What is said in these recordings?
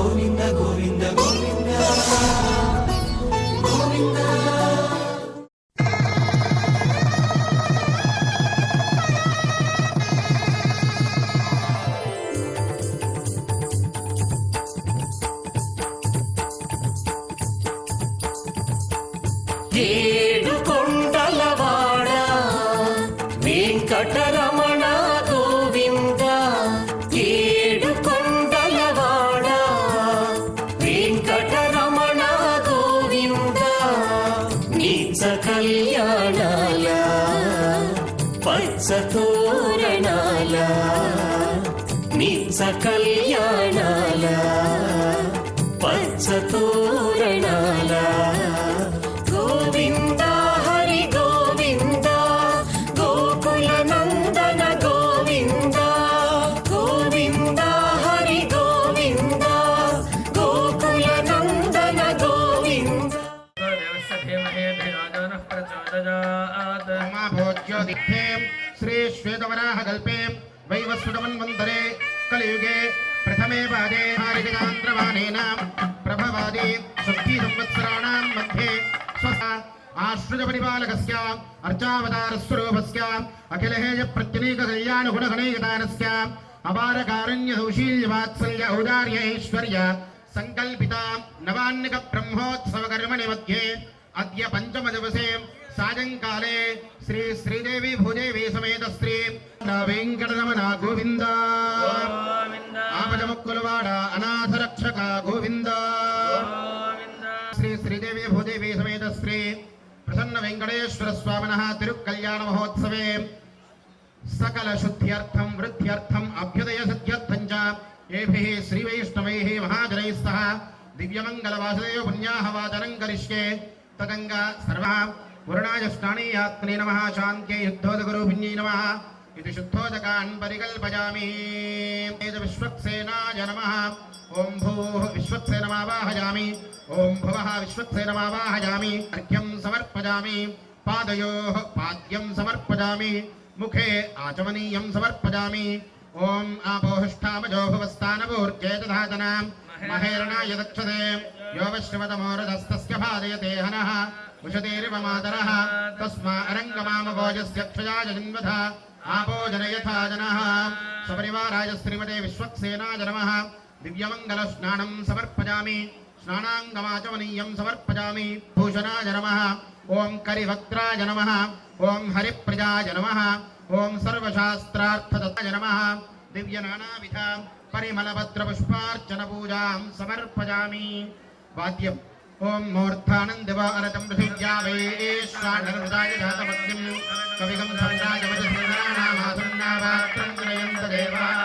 గోవింద గోవింద గోవింద గోవింద. ఏడు కొండలవాడ వెంకటరమణ గోవింద, ఏడు కొండలవాడ వెంకటరమణ గోవింద. నీచ కళ్యాణాల పచ్చ తోరణాల, నీచ కళ్యాణాల పచ్చ తోరణాల. గోవింద హరి గోవింద గోకుల నందన గోవింద, గోవింద హరి గోవింద గోకుల నందన గోవింద. శ్రీ శ్వేతవరాహకల్పే వైవస్వతమన్వంతరే కలియుగే ప్రథమే పాదే హారికాంధ్రవాణేన ప్రభవాది షష్ఠీ సంవత్సరాణాం మధ్యే ఆశ్రిత పరిపాలకస్య అర్చావతారస్వరూపస్య అఖిలహేయ ప్రత్యనీక కళ్యాణ గుణగణైకదానస్య అపార కారుణ్య సౌశీల్య వాత్సల్య ఔదార్య ఐశ్వర్య సంకల్పిత నవాన్నిక బ్రహ్మోత్సవ కర్మణి మధ్యే అద్య పంచమ దివసే సాయంకాలే శ్రీ శ్రీదేవి భూదేవి సమేత శ్రీ వెంకటరమణ గోవింద, ఆపదముక్కులవాడ అనాథ రక్షక గోవింద, శ్రీ శ్రీదేవి భూదేవి సమేత శ్రీ ప్రసన్న వెంకటేశ్వర స్వామినః తిరుకల్యాణ మహోత్సవే సకల శుద్ధ్యర్థం వృద్ధ్యర్థం అభ్యుదయ సిద్ధ్యర్థం చ ఏభిః శ్రీ వైష్ణవైః మహాజనైః సహ దివ్యమంగళ వాసుదేవ పుణ్యాహ వాచనం కరిష్యే. తదంగా సర్వ వరుణాయ స్నానీయాత్మనే నమః శాంత్యై యుద్ధోదకరూపిణ్యై నమః ఇది శుద్ధోదకాన్ పరికల్పయామి. విశ్వక్సేనాయ నమః. ఓం భూః విశ్వక్సేనమావాహయామి, ఓం భువః విశ్వక్సేనమావాహయామి. అర్ఘ్యం సమర్పయామి, పాదయోః పాద్యం సమర్పయామి, ముఖే ఆచమనీయం సమర్పయామి. ఓం ఆపోహిష్ఠామజో భువస్థానభూర్జేతధాతనాం మహేరణాయ దక్షతే యో వశ్రవతమోరధస్తస్య పాదయతే హనః ఉషతేరివ మాతరః తస్మా అరంగమామభోజస్య క్షయాయ జన్మథ ఆపోజన యథా జనః. సపరివారాయ శ్రీమతే విశ్వక్సేనాయ నమః. దివ్యమంగళ స్నానం సమర్పయామి, స్నానాంగమాచమనీయం సమర్పయామి. భూషణాయ నమః. ఓం కరివక్త్రాయ నమః. ఓం హరిప్రజాయ నమః. ఓం సర్వశాస్త్రార్థదత్తాయ నమః. దివ్య నానావిధ పరిమళభద్ర పుష్పార్చన పూజాం సమర్పయామి. వాద్యం ఓం మూర్ధానందివారతం పృథివ్యా వైశ్వానరదాయ జాతపత్యం కవిగం సంరాజవజనామాసున్నావాత్రం త్రయంత దేవాః.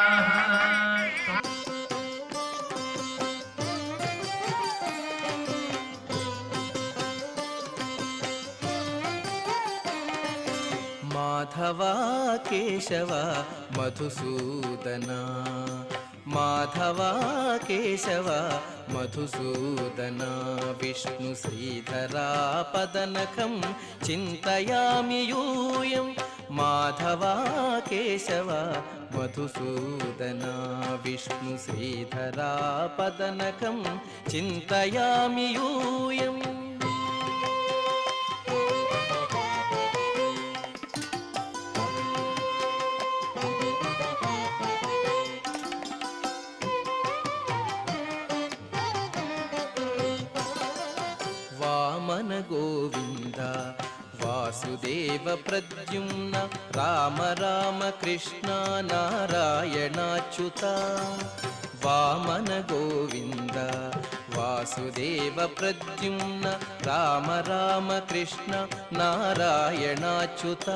మాధవ కేశవ మధుసూదన, మాధవ కేశవ మధుసూదన. విష్ణు శ్రీధరా పదనఖం చింతయామి యూయం. మాధవ కేశవ మధుసూదన, విష్ణు శ్రీధరా పదనఖం చింతయామి యూయం. వామన గోవింద వాసుదేవ ప్రద్యుమ్న రామ రామ కృష్ణ నారాయణాచ్యుత. వామన గోవింద వాసుదేవ ప్రద్యుమ్న రామ రామ కృష్ణ నారాయణాచ్యుత.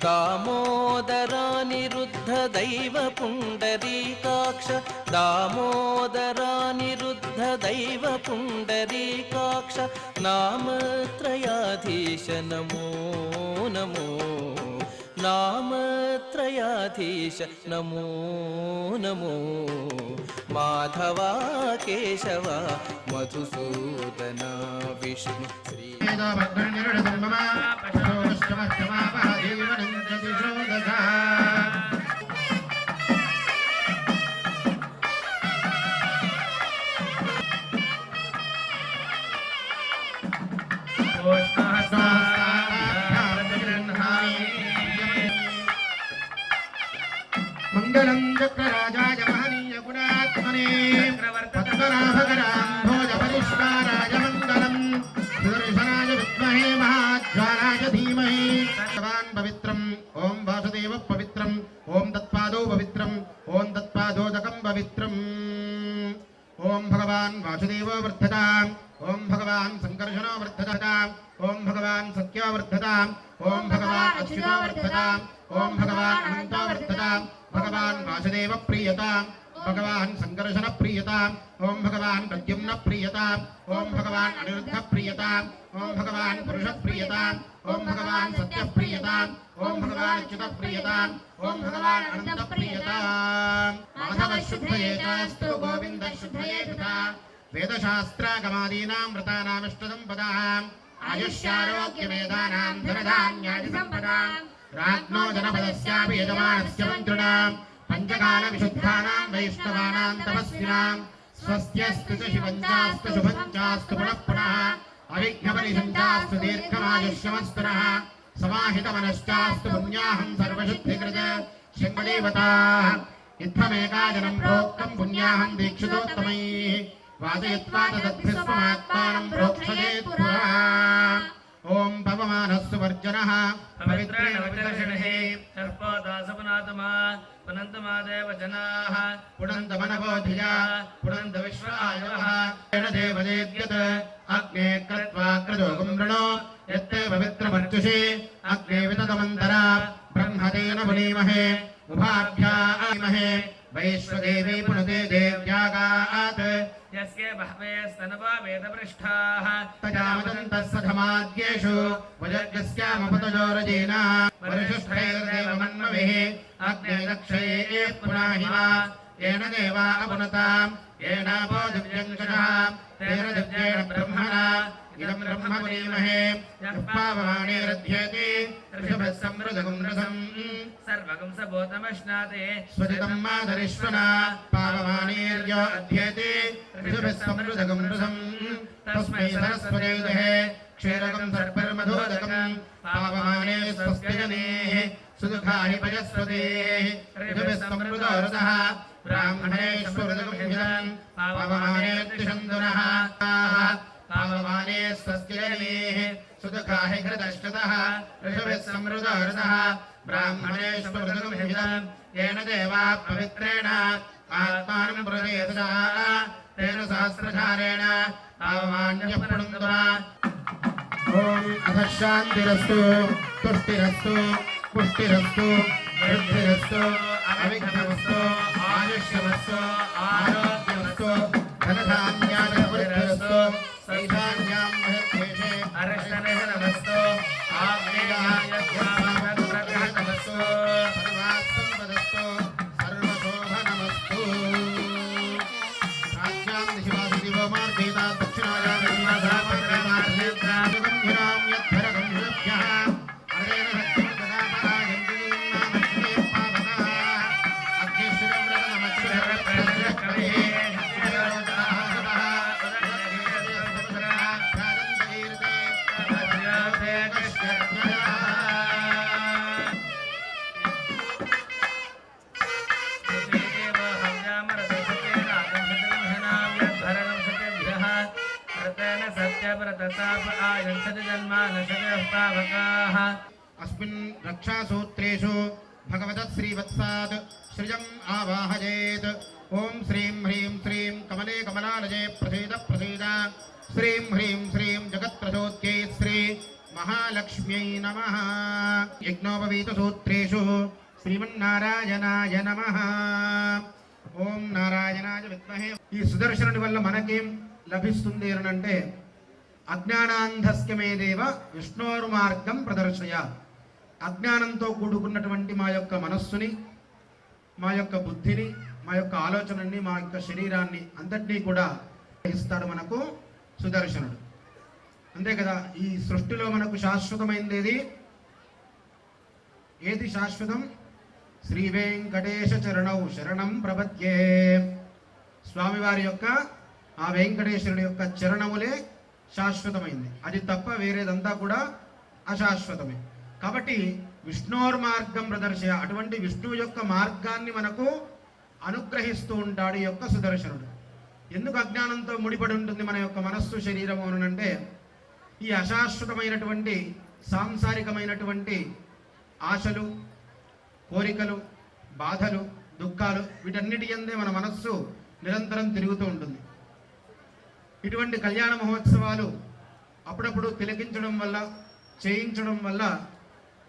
దామోదరానిరుద్ధ దైవ పుండరీకాక్ష, దామోదరానిరుద్ధ దైవ పుండరీకాక్ష. నామత్రయాధీశ నమో నమో, నామత్రయాధీశ నమో నమో. మాధవ కేశవ మధుసూదన విష్ణు శ్రీ భద్రం మంగళం చక్రరాజాయ మహనీయ గుణాత్మనే పద్మనాభకరాంభోజ పరిష్కారాయ మంగళం సుదర్శనాయ విద్మహే మహాజ్వాలాయ ధీమహి భగవాన్ పవిత్రం ఓం వాసుదేవ పవిత్రం ఓం తత్పాదో పవిత్రం ఓం తత్పాదోదకం పవిత్రం ఓం భగవాన్ వాసుదేవో వర్ధతాం ఓం భగవాన్ సంకర్షణో వర్ధతాం ఓం భగవాన్ సత్యో వర్ధతాం ఓం భగవాన్ అచ్యుతో వర్ధతాం ఓం భగవాన్ అనంతో వర్ధతాం భగవాన్ వాసుదేవ ప్రియతాం భగవాన్ సంకర్షణ ప్రియతాం ఓం భగవాన్ ప్రద్యుమ్న ప్రియతాం ఓం భగవాన్ అనిరుద్ధ ప్రియతాం ఓం భగవాన్ పురుష ప్రియతాం ఓం భగవాన్ సత్య ప్రియతాం ఓం భగవాన్ అచ్యుత ప్రియతాం ఓం భగవాన్ అనంత ప్రియతాం మాధవ శుద్ధయేతాస్తు గోవింద శుద్ధయేతథా వేదశాస్త్రాగమాదీనాం వ్రతానామిష్టదం పదాం ఆయుష్యారోగ్యవేదానాం ధనధాన్యాది సంపదాం రాజ్ఞో జనపదస్యాపి యజమానస్య మంత్రిణాం పంచకాల విశుద్ధానాం వైష్ణవానాం తపస్వినాం స్వస్త్యస్తు చ శివంచాస్తు శుభంచాస్తు పునః పునః అవిఘ్నపరిశంచాస్తు దీర్ఘమాయుష్యమస్తునః సమాహితమనశ్చాస్తు పుణ్యాహం సర్వశుద్ధికృత శంఖదేవతాః ఇత్తమేకాజనం ప్రోక్తం పుణ్యాహం దీక్షితోత్తమైః వాదయత్వా తదద్భిస్వమాత్మానం ప్రోక్షయేత్ పురా ఓం పవమానస్సు వర్జనః పవిత్రేణ పవిత్రషణే సర్పోదాసపునాతమా పునంతమాదేవ జనాః పునంతమనవోధియా పునంత విశ్వాయవః ఏన దేవదేద్యత్ అగ్నే క్రత్వా క్రజోగం వృణో యత్తే పవిత్రమర్చుషి అగ్నే వితతమంతరా బ్రహ్మదేన పునీమహే ఉభాభ్యామహే వైశ్వదేవీ పునతే దేవ్యాగాత్ యస్య బహవే స్తనవా వేదపృష్ఠాః తజామదంతః సధమాద్యేషు వజర్గస్యామపతజోరజేన వరుషుష్ఠైర్దేవమన్మవిః అగ్నే రక్షయే పునాహిమా येन देवा अपुनताम् येनापो दिव्यङ्कषः तेन दिव्येण ब्रह्मणा इदं ब्रह्म पुनीमहे यः पावमानेरध्येति ऋषभः समृदगुं रसम् सर्वगं सबोधमश्नाते स्वजितं मातरिश्वना पावमानेर्यो अध्येति ऋषभः समृदगुं रसम् तस्मै सरस्वते दुहे क्षीरकं सर्पर्मधोदकं पावमाने स्वस्त्यजनेः सुदुःखानि पयस्वतेः ऋषभः समृदो रसः ब्राह्मणेश्वरदगुंहितं पावमानेर्दिशन्दुनः पावमाने स्वस्तिजनेः सुदुःखाहि घृतश्चतः ऋषभिः समृदो रसः ब्राह्मणेश्वरदगुंहितं येन देवाः पवित्रेण आत्मानं प्रचेतसा तेन सहस्रधारेण पावमान्यः पुनन्दुना ॐ अथ शान्तिरस्तु तुष्टिरस्तु पुष्टिरस्तु वृद्धिरस्तु अविघ्नमस्तु आयुष्यमस्तु आरोग्यमस्तु धनधान्यादिवृद्धिरस्तु सैधान्यां महद्देशे अरष्टनिहनमस्तु आग्नेयायत्वामस्तु सर्वात्सम्पदस्तु सर्वशोभनमस्तु राज्यां दिशिवासुदिवो मार्गेता दक्षिणायां गम्भीरां यद्धरगं शुभ्यः अनेन सत्यं सदापरायन्तीं नामस्ते पावनः अग्निश्वरं रतनमच्छरप्रदकवे अस्मिन् रक्षासूत्रेषु भगवतः श्रीवत्सात् श्रियम् आवाहयेत् ॐ श्रीं ह्रीं श्रीं कमले कमलालये प्रसीद प्रसीद श्रीं ह्रीं श्रीं जगत्प्रचोद्यै श्री महालक्ष्म्यै नमः यज्ञोपवीतसूत्रेषु श्रीमन्नारायणाय नमः ఓం నారాయణాయ విద్మహే. ఈ సుదర్శనుడి వల్ల మనకేం లభిస్తుంది అంటే అజ్ఞానాంధస్యమేదేవ విష్ణోరు మార్గం ప్రదర్శయ. అజ్ఞానంతో కూడుకున్నటువంటి మా యొక్క మనస్సుని, మా యొక్క బుద్ధిని, మా యొక్క ఆలోచనని, మా యొక్క శరీరాన్ని అంతటినీ కూడా ఇస్తాడు మనకు సుదర్శనుడు. అంతే కదా, ఈ సృష్టిలో మనకు శాశ్వతమైనది ఏది శాశ్వతం? శ్రీ వెంకటేశ చరణౌ శరణం ప్రపద్యే. స్వామివారి యొక్క ఆ వెంకటేశ్వరుడి యొక్క చరణములే శాశ్వతమైంది, అది తప్ప వేరేదంతా కూడా అశాశ్వతమే. కాబట్టి విష్ణోర్మార్గం ప్రదర్శయ, అటువంటి విష్ణువు యొక్క మార్గాన్ని మనకు అనుగ్రహిస్తూ ఉంటాడు ఈ యొక్క సుదర్శనుడు. ఎందుకు అజ్ఞానంతో ముడిపడి ఉంటుంది మన యొక్క మనస్సు శరీరము అనంటే, ఈ అశాశ్వతమైనటువంటి సాంసారికమైనటువంటి ఆశలు, కోరికలు, బాధలు, దుఃఖాలు, వీటన్నిటి యందే మన మనస్సు నిరంతరం తిరుగుతూ ఉంటుంది. ఇటువంటి కళ్యాణ మహోత్సవాలు అప్పుడప్పుడు తిలకించడం వల్ల, చేయించడం వల్ల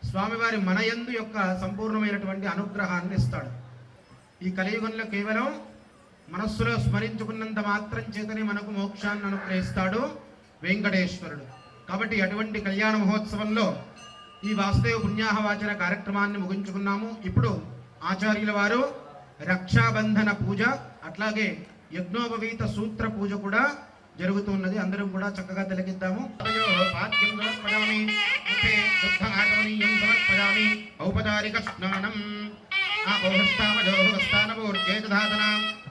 స్వామివారి మనయందు యొక్క సంపూర్ణమైనటువంటి అనుగ్రహాన్ని ఇస్తాడు. ఈ కలియుగంలో కేవలం మనస్సులో స్మరించుకున్నంత మాత్రం చేతనే మనకు మోక్షాన్ని అనుగ్రహిస్తాడు వెంకటేశ్వరుడు. కాబట్టి అటువంటి కళ్యాణ మహోత్సవంలో ఈ వాసుదేవ పుణ్యాహవాచన కార్యక్రమాన్ని ముగించుకున్నాము. ఇప్పుడు ఆచార్యుల వారు రక్షాబంధన పూజ, అట్లాగే యజ్ఞోపవీత సూత్ర పూజ కూడా జరుగుతున్నది. అందరం కూడా చక్కగా తిలకిద్దాము. ఔపచారిక స్నానం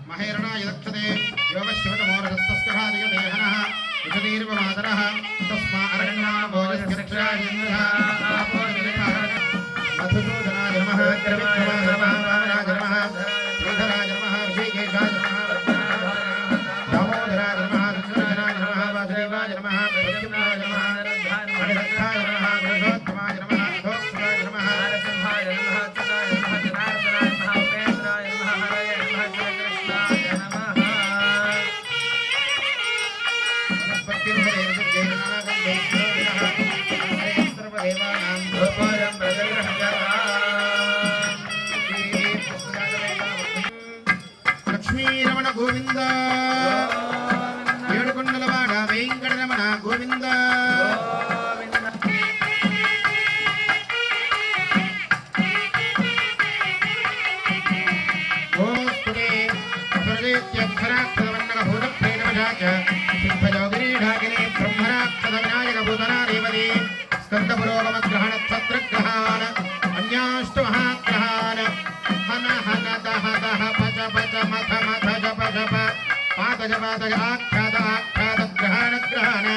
మహేరణాయ దక్షతే యోగశివతమోరస్తస్కరాదియదేహనః ఉచదీర్వమాతరః తస్మా మధుసూదనాయ నమః, త్రివిక్రమాయ నమః, వామనాయ నమః, శ్రీధరాయ నమః, ఋషికేశాయ నమః, దామోదరాయ నమః, విష్ణుజనాయ నమః, వాసుదేవాయ నమః, ప్రద్యుమ్నాయ నమః, హరిదత్తాయ నమః, పురుషోత్తమాయ నమః, అధోక్షజాయ నమః, నరసింహాయ నమః, అచ్యుతాయ నమః, జనార్దనాయ నమః, ఉపేంద్రాయ నమః, హరయే నమః, శ్రీకృష్ణాయ నమః. లక్ష్మీరమణ గోవింద, ఏడుకొండలవాడ వెంకటరమణ గోవింద. స్కందపురోగమగ్రహణ ఛత్రగ్రహాన్ అన్యాష్టమహాగ్రహాన్ హన హన దహ దహ పజ పజ మథ మథ జప జప పాతజ పాతజ ఆఖ్యాత ఆఖ్యాత గ్రహాణ గ్రహాణ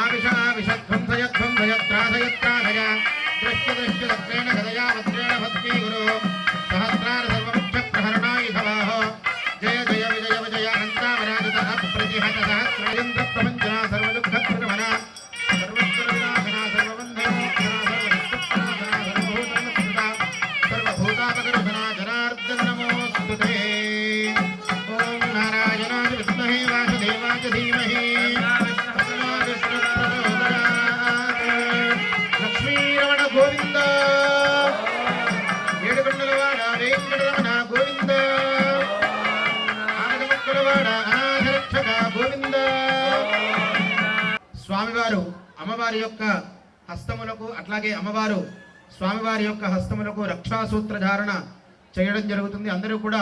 ఆవిష ఆవిష ధ్వంసయ ధ్వంసయ త్రాసయ త్రాసయ దృశ్య దృశ్య దక్షేణ గదయా వజ్రేణ భస్మీ గురు సహస్రార సర్వముఖ్య ప్రహరణాయ సవాహో జయ జయ విజయ విజయ అనంతావరాజిత అప్రతిహత సహస్రయంత్ర ప్రపంచన సర్వదుఃఖ ప్రమణ సర్వస్వరవినాశన సర్వబంధమోక్షణ సర్వదుఃఖనాశన సర్వభూతనమస్కృత సర్వభూతాపకర్షణ జనార్దన నమోస్తుతే. ఓం నారాయణాయ విద్మహే వాసుదేవాయ ధీమహి తన్నో విష్ణుః ప్రచోదయాత్. లక్ష్మీరమణ గోవింద, ఏడుకొండలవాడ వెంకటరమణ గోవింద, ఆనగముక్కలవాడ అనాథరక్షక గోవింద. స్వామివారు అమ్మవారి యొక్క హస్తములకు, అట్లాగే అమ్మవారు స్వామివారి యొక్క హస్తములకు రక్షాసూత్ర ధారణ చేయడం జరుగుతుంది. అందరూ కూడా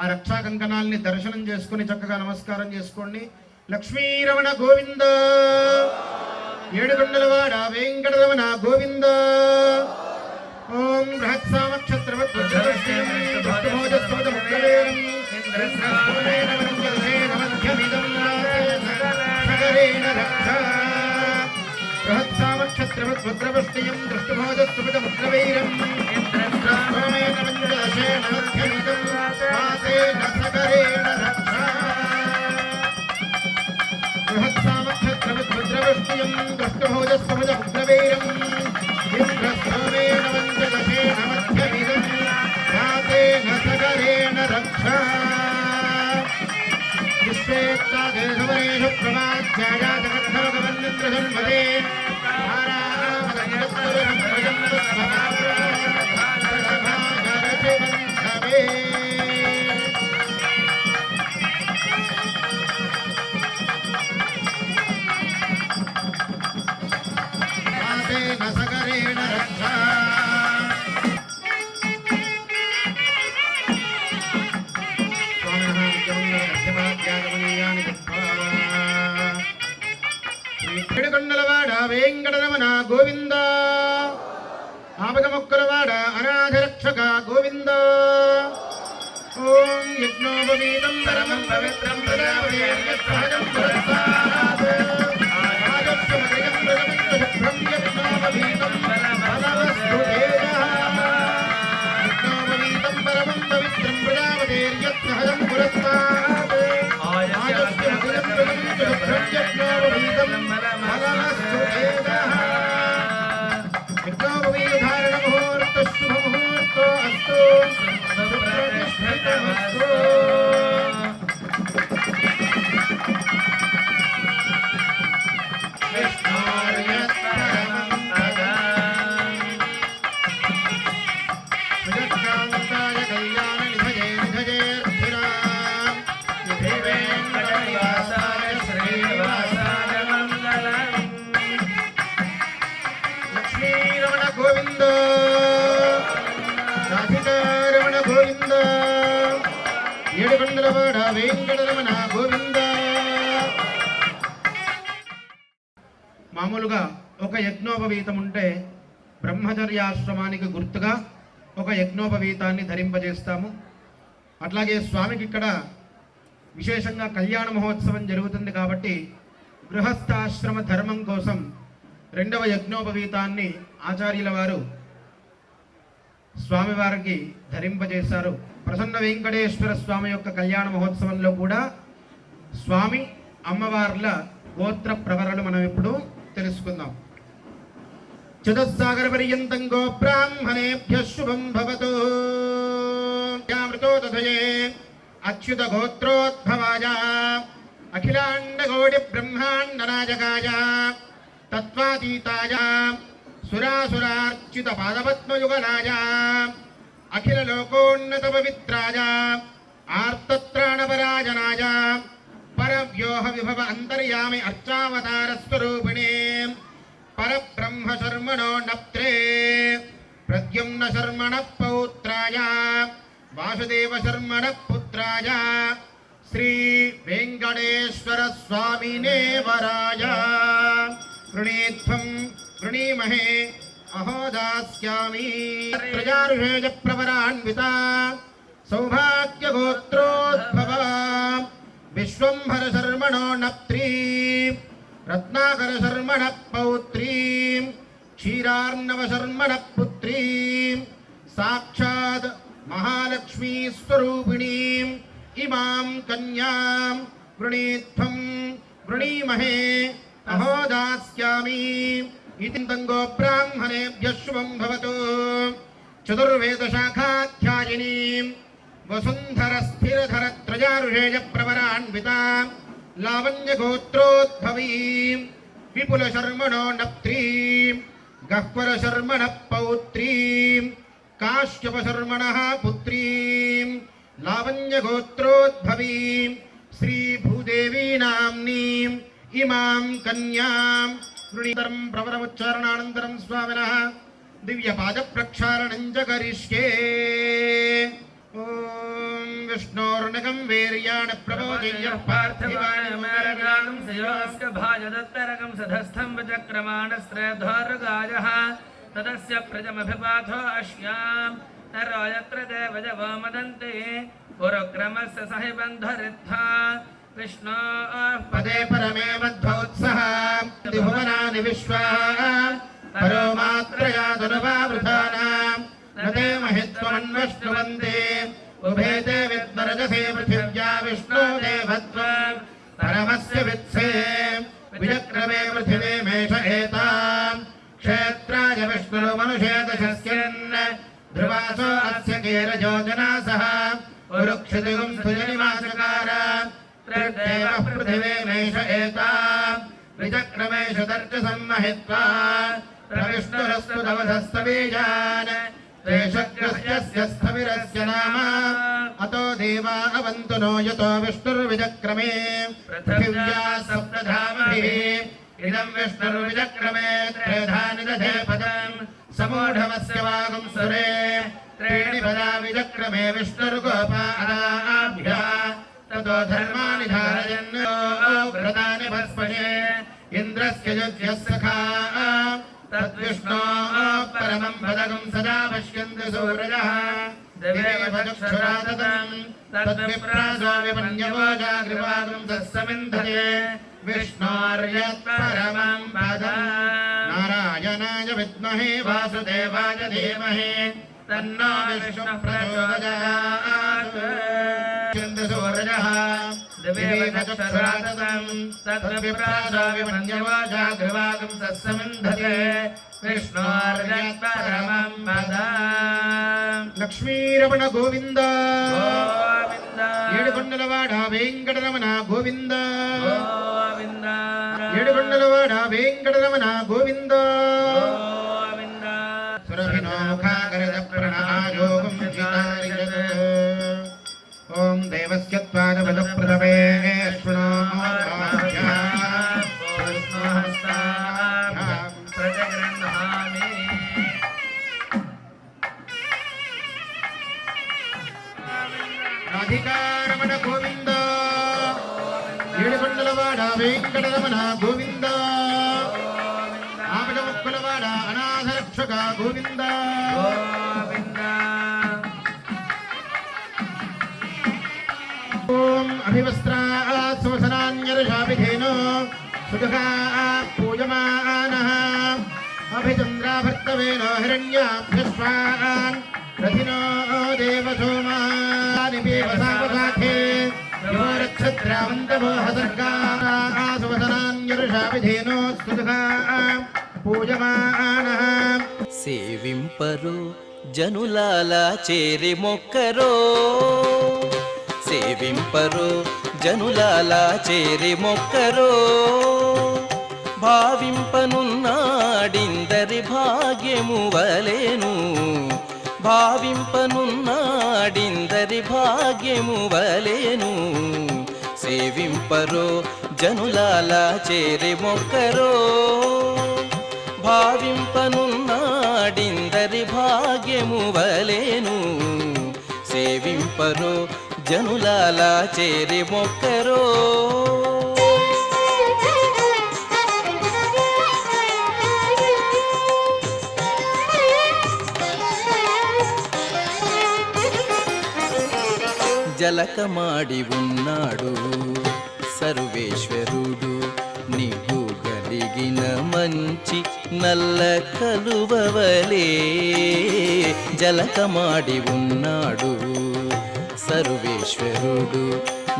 ఆ రక్షా కంకణాలని దర్శనం చేసుకుని చక్కగా నమస్కారం చేసుకోండి. లక్ష్మీరమణ గోవింద, ఏడుకొండలవాడ వెంకటరమణ గోవింద. ఓం బృహత్సామక్షత్రవద్భద్రవష్టియం దృష్టిభోజస్సుపదముద్రవైరం ఇంద్రస్వామేనవంజలశేనమధ్యమిదం వాసేన సకరేణ రక్షా. బృహత్సామక్షత్రవద్భద్రవష్టియం దృష్టిభోజస్సుపదముద్రవైరం ఇంద్రస్వామేనవంజలశేనమధ్యమిదం వాసేన సకరేణ రక్షా. విశ్వేత్తాదేశవరేషు ప్రమాధ్యాయా జగద్ధర్మవన్నింద్రజన్మదే సకరేణ రక్షా. ఏడుకొండలవాడ వెంకటరమణ గోవింద, ఆపదముక్కలవాడ అనాథరక్షక గోవింద. ఓం యజ్ఞోపవీతం పరమం పవిత్రం ప్రజాపతి సహజం పురస్సాద్ तमस्तु विष्णोर्यत्परमं पदम् सुजकान्ताय कल्याणनिधये निधयेऽर्थिनाम् वेङ्कटनिवासाय श्रीनिवासाय मङ्गलम् लक्ष्मीरमण गोविन्द राधिकारमण गोविन्द ఏడుకొండలవాడ వెంకటరమణ గోవింద. మామూలుగా ఒక యజ్ఞోపవీతం ఉంటే బ్రహ్మచర్యాశ్రమానికి గుర్తుగా ఒక యజ్ఞోపవీతాన్ని ధరింపజేస్తాము. అట్లాగే స్వామికి ఇక్కడ విశేషంగా కళ్యాణ మహోత్సవం జరుగుతుంది కాబట్టి గృహస్థాశ్రమ ధర్మం కోసం రెండవ యజ్ఞోపవీతాన్ని ఆచార్యుల వారు స్వామివారికి ధరింపజేశారు. ప్రసన్న వెంకటేశ్వర స్వామి యొక్క కళ్యాణ మహోత్సవంలో కూడా స్వామి అమ్మవార్ల గోత్ర ప్రవరలు మనం ఇప్పుడు తెలుసుకుందాం. చతుస్సాగర పర్యంతం గో బ్రాహ్మణేభ్యః శుభం భవతు. యామృతో తథయే అచ్యుత గోత్రోద్భవాయ అఖిలాండ కోటి బ్రహ్మాండ నాయకాయ తత్వాతీతాయ సురాసురార్చిత పాదపద్మయుగలాయ అఖిల లోకోన్నత పవిత్రాయ ఆర్తత్రాణపరాజనాయ పరవ్యోహ విభవ అంతర్యామి అర్చావతార స్వరూపిణే పరబ్రహ్మ శర్మణో నప్త్రే ప్రద్యుమ్న శర్మణ పౌత్రాయ వాసుదేవ శర్మణ పుత్రాయ శ్రీ వెంకటేశ్వర స్వామినే వరాయ గృణీత్వం గృణీమహే అహో దాస్యామి. ప్రజారుషేజ ప్రవరాన్విత సౌభాగ్య గోత్రోద్భవ విశ్వంభర శర్మణో నప్త్రీ రత్నాకర శర్మణ పౌత్రీ క్షీరార్ణవ శర్మణ పుత్రీ సాక్షాత్ మహాలక్ష్మీ స్వరూపిణీ ఇమాం కన్యాం గృణీత్వం గృణీమహే అహో దాస్యామి. ఇతి తంగో బ్రాహ్మణేభ్యః శుభం భవతు. చతుర్వేద శాఖాధ్యాయినీ వసుంధర స్థిరధర త్రయారుషేజ ప్రవరాన్విత లావణ్య గోత్రోద్భవీ విపుల శర్మణో నప్త్రీ గహ్వర శర్మణ పౌత్రీ కాశ్యప శర్మణ పుత్రీ లావణ్య గోత్రోద్భవీ శ్రీ భూదేవీ నామ్నీ ఇమాం కన్యాం గృణీతరం ప్రవరముచ్చారణానంతరం స్వామినః దివ్య పాద ప్రక్షాళనం చ కరిష్యే. ఓం విష్ణోర్నగం వీర్యాణ ప్రబోధయ పార్థివాయ మేఘానం శయోస్క భాజదత్తరకం సధస్థం చక్రమాణస్త్రధోర్గాయః తదస్య ప్రజమభిపాథో అశ్యాం నరోయత్ర దేవజవో మదంతే పురక్రమస్య సహిబంధరిత్థా విష్ణో పదే పరమే మధ్వోత్సహ త్రిభువనాని విశ్వా పరో మాత్రయా ధనువావృతానాం నదే మహిత్వమన్వష్ణువంతే ఉభేతే విద్మరజసే పృథివ్యా విష్ణో దేవత్వం పరమస్య విత్సే విచక్రమే పృథివీ మేష ఏతాం క్షేత్రాయ విష్ణురు మనుషే దశస్యన్ ధ్రువాసో అస్య కేరజో జనాసః ఉరుక్షితిగుం సుజనిమాచకార త్రిదేవ పృథివీ మేష ఏతాం విచక్రమేష దర్శ సమ్మహిత్వా ప్రవిష్ణురస్తు తవధస్తబీజాన్ తేషగ్రస్యస్య స్థవిరస్య నామ అతో దేవా అవంతు నో యతో విష్ణుర్విచక్రమే పృథివ్యా సప్తధామభిః ఇదం విష్ణుర్విచక్రమే త్రేధాని దధే పదం సమూఢమస్య వాగం సురే త్రీణి పదా విచక్రమే విష్ణుర్గోపాదాభ్యः తతో ధర్మాని ధారయన్ వ్రతాని భస్మషే ఇంద్రస్య యజ్ఞస్య సఖా తద్విష్ణో పరమం పదకం సదా పశ్యంతి సూరజః దేవచక్షురాతతం తద్విప్రాసో విపన్యవోజా కృపాగం తస్సమింధతే విష్ణోర్యత్పరమం పదం. నారాయణాయ విద్మహే వాసుదేవాయ ధీమహి తన్నో విష్ణుః ప్రచోదయాత్. సూరజః దేవచక్షురాతతం తద్విప్రాసో విపన్యవోజా కృపాగం తస్సమింధతే విష్ణోర్యత్పరమం పదం. లక్ష్మీరమణ గోవింద గోవింద ఏడుకొండలవాడ వెంకటరమణ గోవింద గోవింద ఏడుకొండలవాడ వెంకటరమణ గోవింద గోవింద సురభినోముఖాగరద ప్రణాయోగం జితారిజత్ ఓం దేవస్య త్వాదవద ప్రథమే ప్రజగృహామి రాధికారమణ గోవింద ఏడుకొండలవాడ వెంకటరమణ గోవింద ఆపద ముక్కులవాడ అనాథరక్షక గోవింద గోవింద ఓం అభివస్త్రాత్ సువసనాన్యర్షాభిధేనో సుదుఃఖా పూజమానః అభిచంద్రాభర్తవేన హిరణ్యాభ్యస్వాన్ రథినో దేవసోమాని పేవసావసాఖే యువరక్షద్రావంతమోహసర్గా సువసనాన్యర్షాభిధేనో సుదుఃఖా పూజమానః సేవింపరు జనులాల చేరి మొక్కరో సేవింపరు జనులాల చేరి మొక్కరో భావింపనున్నాడిందరి భాగ్యము వలెను భావింపనున్నాడిందరి భాగ్యము వలెను సేవింపరో జనులాల చేరి మొక్కరో భావింపనున్నాడిందరి భాగ్యము వలెను సేవింపరో జనులాల చేరి మొక్కరో జలకమాడి ఉన్నాడు సర్వేశ్వరుడు నీకు కలిగిన మంచి నల్ల కలువవలే జలకమాడి ఉన్నాడు సర్వేశ్వరుడు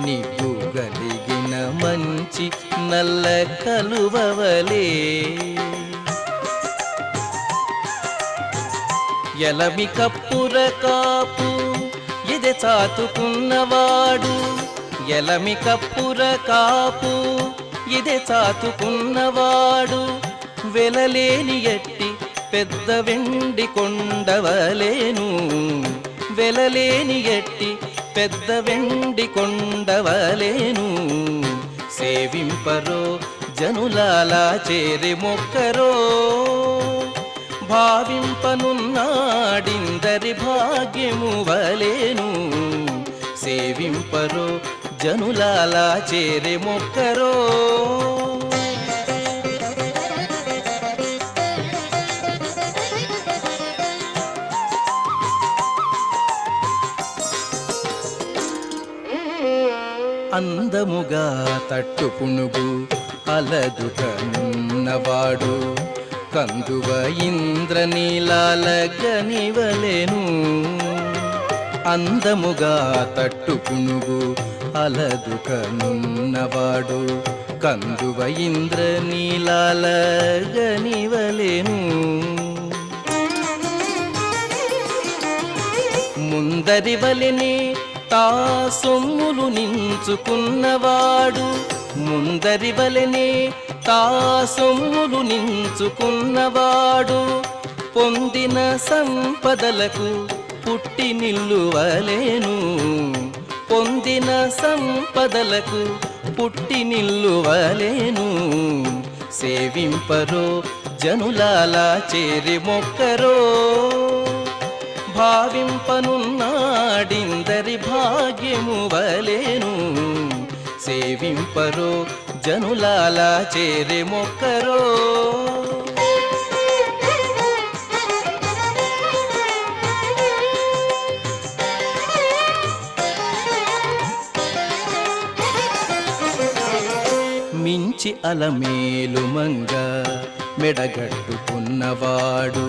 నీకు కలిగిన మంచి నల్ల కలువవలే ఎలమి కప్పుర కాపు ఇది చాతుకున్నవాడు ఎలమి కప్పుర కాపు ఇది చాతుకున్నవాడు వెలలేని ఎట్టి పెద్ద వెండి కొండవలేను వెలలేని ఎట్టి పెద్ద వెండి కొండవలేను సేవింపరో జనులాల చేరి మొక్కరో భావింపనున్నాడిందరి భాగ్యము వలెను సేవింపరో జనులాల చేరి మొక్కరో అందముగా తట్టు పునుగు అలదుకనున్నవాడు కందువ ఇంద్రనీలాల గనివలెను అందముగా తట్టు పునుగు అలదుకనున్నవాడు కందువ ఇంద్రనీలాల గనివలెను ముందరి వలెని తా సొమ్ములు నించుకున్నవాడు ముందరి వలెని తా సొమ్ములు నించుకున్నవాడు పొందిన సంపదలకు పుట్టి నిల్లువలేను పొందిన సంపదలకు పుట్టి నిల్లువలేను సేవింపరో జనులాల చేరి మొక్కరో భావింపనున్నాడిందరి భాగ్యము వలెను సేవింపరో జనులాల చేరి మొక్కరో మించి అలమేలు మంగ మెడగట్టుకున్నవాడు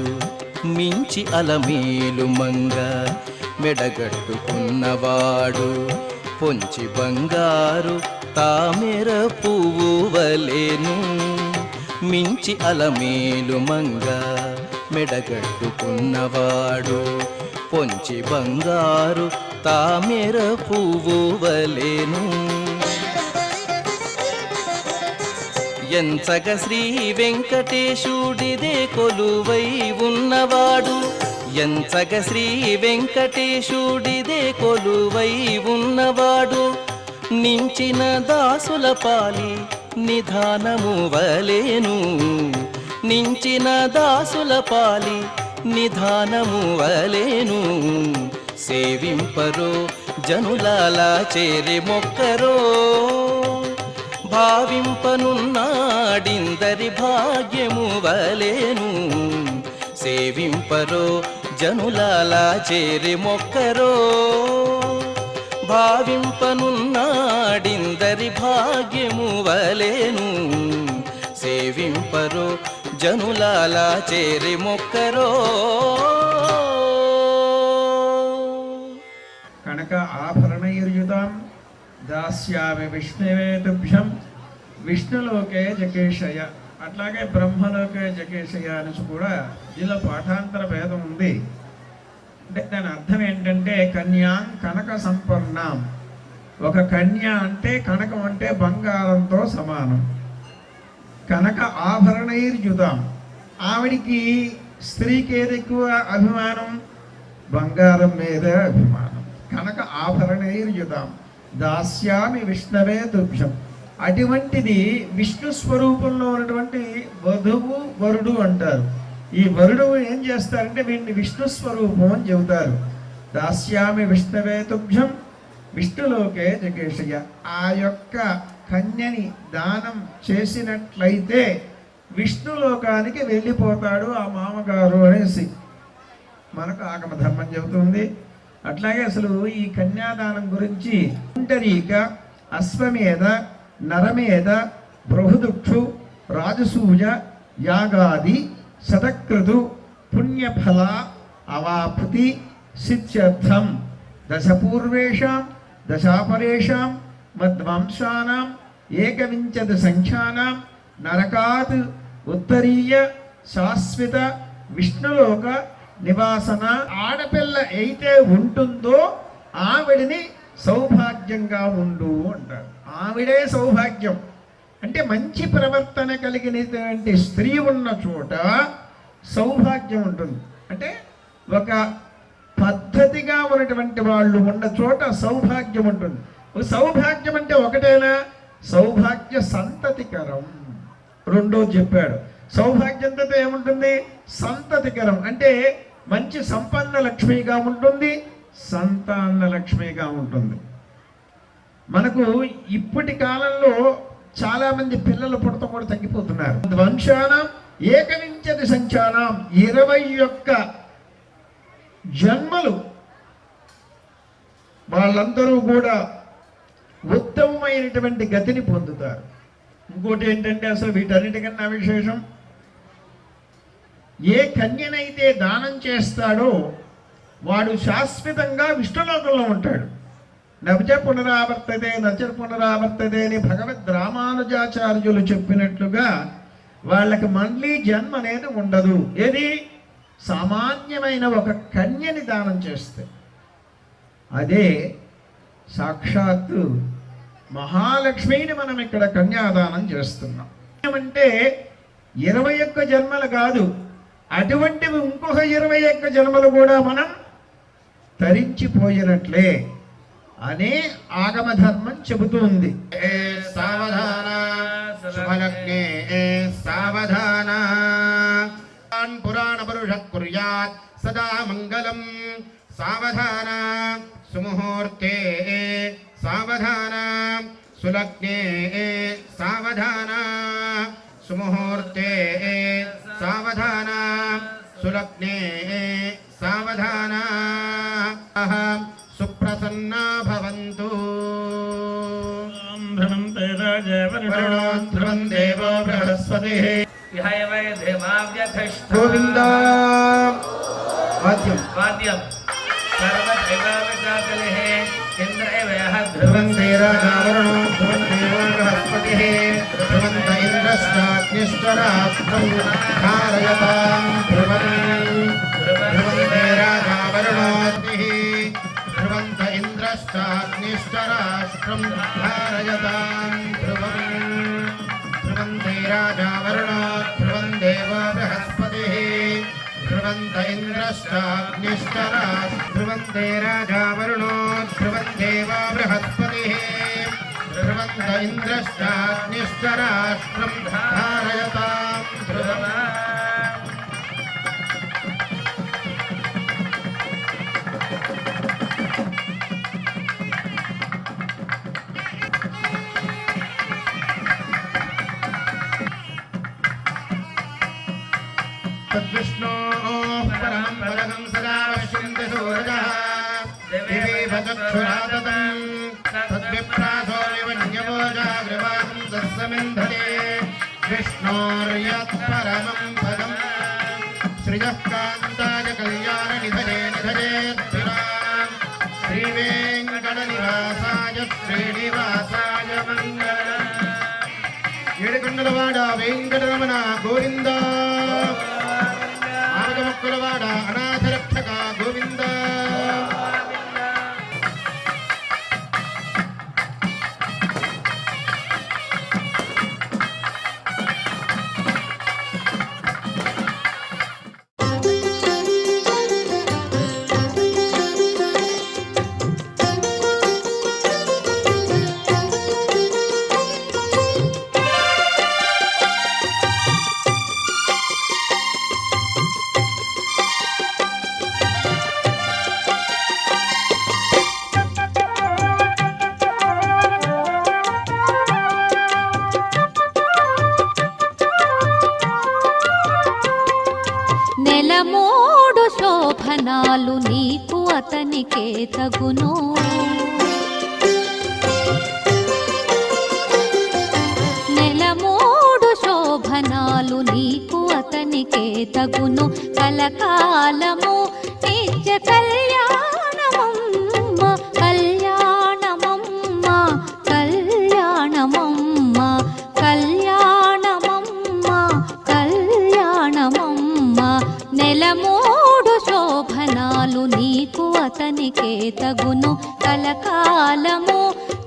మించి అలమేలు మంగ మెడగట్టుకున్నవాడు పొంచి బంగారు తామెర పువ్వు వలెను మించి అలమేలు మంగ మెడగట్టుకున్నవాడు పొంచి బంగారు తామెర పువ్వు వలెను ఎంచగ శ్రీ వెంకటేశుడిదే కొలువై ఉన్నవాడు ఎంచగ శ్రీ వెంకటేశుడిదే కొలువై ఉన్నవాడు నించిన దాసుల పాలి నిధానము వలెను నించిన దాసుల పాలి నిధానము వలెను సేవింపరో జనులాలా చేరి మొక్కరో భావింపనున్నాడిందరి భాగ్యము వలెను సేవింపరో జనులాలా చేరి మొక్కరో భావింపనున్నాడిందరి భాగ్యము వలెను సేవింపరో జనులాలా చేరి మొక్కరో కనక ఆభరణైర్యుతాం దాస్యామి విష్ణవే తుభ్యం విష్ణులోకే జకేశయ. అట్లాగే బ్రహ్మలోకే జకేశయ అని కూడా ఇలా పాఠాంతర భేదం ఉంది. అంటే దాని అర్థం ఏంటంటే కన్యాం కనక సంపన్నాం. ఒక కన్య అంటే కనకం అంటే బంగారంతో సమానం. కనక ఆభరణైర్యుతాం, ఆవిడికి స్త్రీకి ఏది ఎక్కువ అభిమానం? బంగారం మీద అభిమానం. కనక ఆభరణైర్యుతాం దాస్యామి విష్ణవే తుభ్యం. అటువంటిది విష్ణు స్వరూపంలో ఉన్నటువంటి వధువు వరుడు అంటారు. ఈ వరుడు ఏం చేస్తారంటే వీడిని విష్ణు స్వరూపం అని చెబుతారు. దాస్యామి విష్ణవే తుభ్యం విష్ణులోకే జకేశయ. ఆ యొక్క కన్యని దానం చేసినట్లయితే విష్ణులోకానికి వెళ్ళిపోతాడు ఆ మామగారు అనేసి మనకు ఆగమ ధర్మం చెబుతుంది. అట్లాగే అసలు ఈ కన్యాదానం గురించి పుండరీక, అశ్వమేధ, నరమేధ, బృహదుక్షు, రాజసూయ, యాగాది, శతక్రతు, పుణ్యఫల, అవాపుతి, సిద్ధ్యర్థం దశపూర్వేషాం దశాపరేషాం మద్వంశానాం ఏకవింశతి సంఖ్యానాం నరకాత్ ఉత్తరీయ శాశ్వత విష్ణులోక నివాసన. ఆడపిల్ల అయితే ఉంటుందో ఆవిడిని సౌభాగ్యంగా ఉండు అంటారు. ఆవిడే సౌభాగ్యం అంటే మంచి ప్రవర్తన కలిగినటువంటి స్త్రీ ఉన్న చోట సౌభాగ్యం ఉంటుంది. అంటే ఒక పద్ధతిగా ఉన్నటువంటి వాళ్ళు ఉన్న చోట సౌభాగ్యం ఉంటుంది. సౌభాగ్యం అంటే ఒకటేనా? సౌభాగ్య సంతతికరం. రెండో చెప్పాడు. సౌభాగ్యంతో ఏముంటుంది? సంతతికరం అంటే మంచి సంపన్న లక్ష్మిగా ఉంటుంది, సంతాన లక్ష్మిగా ఉంటుంది. మనకు ఇప్పటి కాలంలో చాలా మంది పిల్లలు పుడతం కూడా తగ్గిపోతున్నారు. వంశానం ఏకవింశతి సంఖ్యానం 21 జన్మలు వాళ్ళందరూ కూడా ఉత్తమమైనటువంటి గతిని పొందుతారు. ఇంకోటి ఏంటంటే అసలు వీటన్నిటికన్నా విశేషం, ఏ కన్యనైతే దానం చేస్తాడో వాడు శాశ్వతంగా విష్ణులోకంలో ఉంటాడు. నభజ పునరావర్తతే నచ పునరావర్తతే అని భగవద్ రామానుజాచార్యులు చెప్పినట్లుగా వాళ్ళకి మళ్ళీ జన్మ అనేది ఉండదు. ఏది? సామాన్యమైన ఒక కన్యని దానం చేస్తే. అదే సాక్షాత్తు మహాలక్ష్మిని మనం ఇక్కడ కన్యాదానం చేస్తున్నాం. ఏమంటే 21 జన్మలు కాదు, అటువంటివి ఇంకొక 21 జన్మలు కూడా మనం తరించిపోయినట్లే అనే ఆగమ ధర్మం చెబుతుంది. సావధాన శుభలగ్నే సావధాన పురాణ పురుష కుర్యాత్ సదా మంగళం. సావధాన సుముహూర్తే సావధాన సులగ్నే సావధాన సుముహూర్తే సావధాన సులగ్నే సావధాన సుప్రసన్నా భవంతు. ధ్రువం దేవో బృహస్పతిః గోవింద. వాద్యం ధ్రువంతే రాజావరుణో ధ్రువం దేవో బృహస్పతిః ధ్రువంత ఇంద్రశ్చాగ్నిశ్చరాత్రం ధారయతాం ధ్రువం. ధ్రువంతే రాజావరుణో सहस्रं धारयतां ध्रुवम् ध्रुवन्ते राजा वरुणो ध्रुवं देवो बृहस्पतिः ध्रुवन्त इन्द्रश्चाग्निश्चरा ध्रुवन्ते राजा वरुणो ध्रुवं देवो बृहस्पतिः ध्रुवन्त इन्द्रश्चाग्निश्चराष्ट्रं धारयतां ध्रुवम् तद्विष्णोः परमं पदं सदा पश्यन्ति सूरजः दिवीव चक्षुरादतम् तद्विप्रासो विवन्यवोजाग्रवाकं तत्समिन्धते विष्णोर्यत्परमं पदम् श्रियः कान्ताय कल्याणनिधये निधयेद्भिराम् श्रीवेङ्कटनिवासाय श्रीनिवासाय मङ्गलम् ఏడుకొండలవాడ వెంకటరమణ గోవింద ఆమగమక్కులవాడ అనాథరక్షక గోవింద నెలమూడు శోభనాలు నీకు అతనికే తగును నెలమూడు శోభనాలు నీకు అతనికే తగును కలకాలము నిత్య కళ్యాణమమ్మ కళ్యాణమమ్మ కళ్యాణమమ్మ కళ్యాణమమ్మ కళ్యాణమమ్మ నెలమూడు శోభనాలు నీకు అతనికే తగును కలకాలము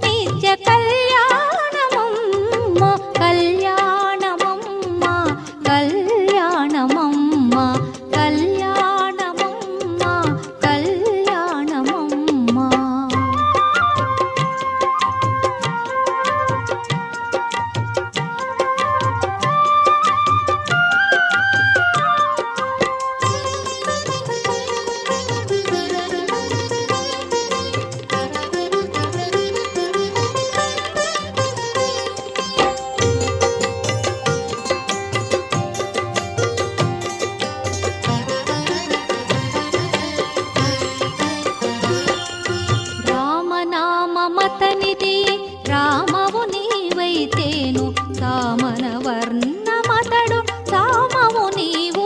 నిత్య కళ్యాణమమ్మ కళ్యాణమమ్మ కళ్యాణమమ్మ కళ్యాణమమ్మ కళ్యాణమమ్మ రామనామమతనిది రామవు నీవైతేను సామన వర్ణమతడు సామవు నీవు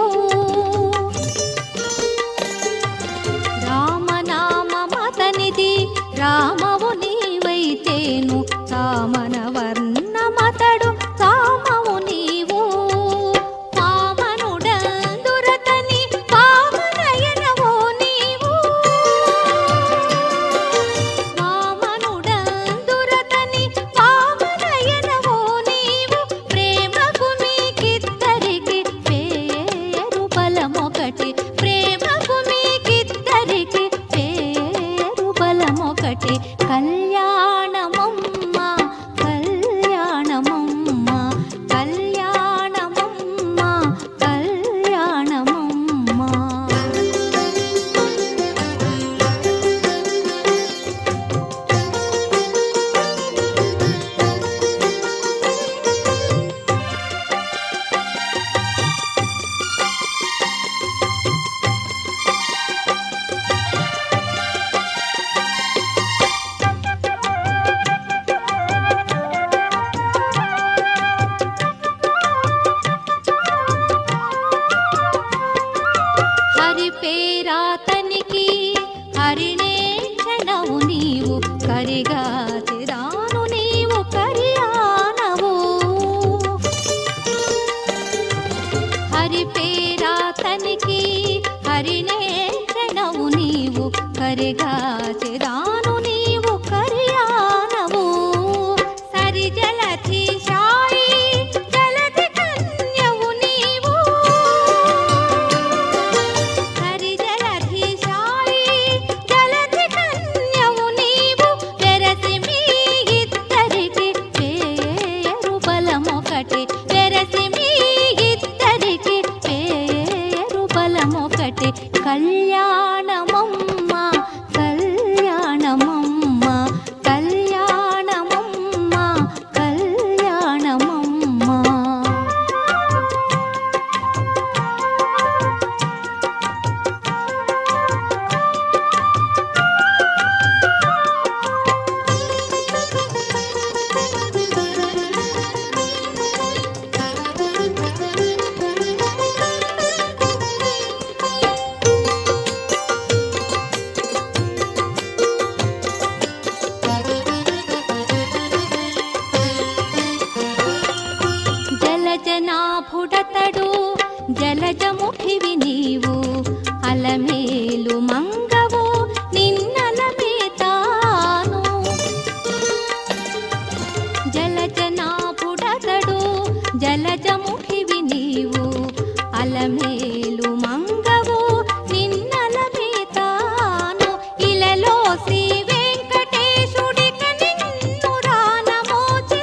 రామనామమతనిది రామవు నీవైతేను సామన వర్ణమతడు సామవు నీవు పావనుడందురతని పావనయనవో నీవు వామనుడందురతని పావనయనవో నీవు ప్రేమకు మీకిద్దరికి పేరు బలమొకటి ప్రేమకు మీకిద్దరికి పేరు బలమొకటి కళ్యాణమమ్మ కళ్యాణమమ్మ కళ్యాణమమ్మ కళ్యాణమమ్మ హరి పేరాతనికి హరిణేక్షణవు నీవు కరిగా తిరాను నీవు కరియానవు హరి పేరాతనికి హరిణేక్షణవు నీవు కరిగా తిరాను నీవు కరియానవు ఒకటే కళ్యాణమమ్మ కళ్యాణమమ్మ కళ్యాణమమ్మ కళ్యాణమమ్మ. జలజనాభుడతడు జలజముఖివి నీవు అలమేలు మంగవు నిన్నలమే తాను. జలజనాభుడతడు జలజముఖివి నీవు అలమేలు మంగవు నిన్నలమే తాను. ఇలలో శ్రీ వెంకటేశుడిక నిన్ను రానమోచే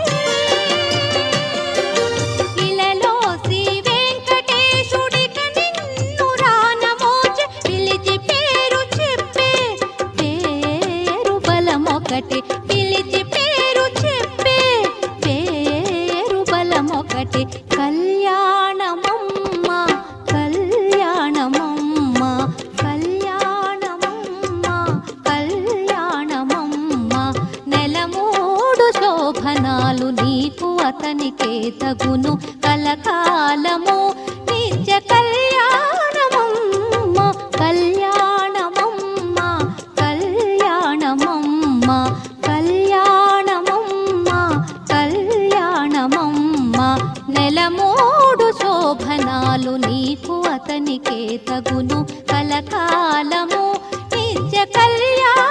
ఇలలో శ్రీ వెంకటేశుడిక నిన్ను రానమోచే పిలిచి పేరు చెప్పే పేరు బలమొకటే పిలిచి పేరు చెప్పే పేరు బలమొకటే కళ్యాణమమ్మ కళ్యాణమమ్మ కళ్యాణమమ్మ కళ్యాణమమ్మ. నెలమూడు శోభనాలు నీకు అతనికే తగును కలకాలము నిత్య కళ్యాణమమ్మ కళ్యాణమమ్మ కళ్యాణమమ్మ కళ్యాణమమ్మ కళ్యాణమమ్మ. నెలమూడు శోభనాలు నీకు అతనికే తగును కలకాలము నిత్య కళ్యాణ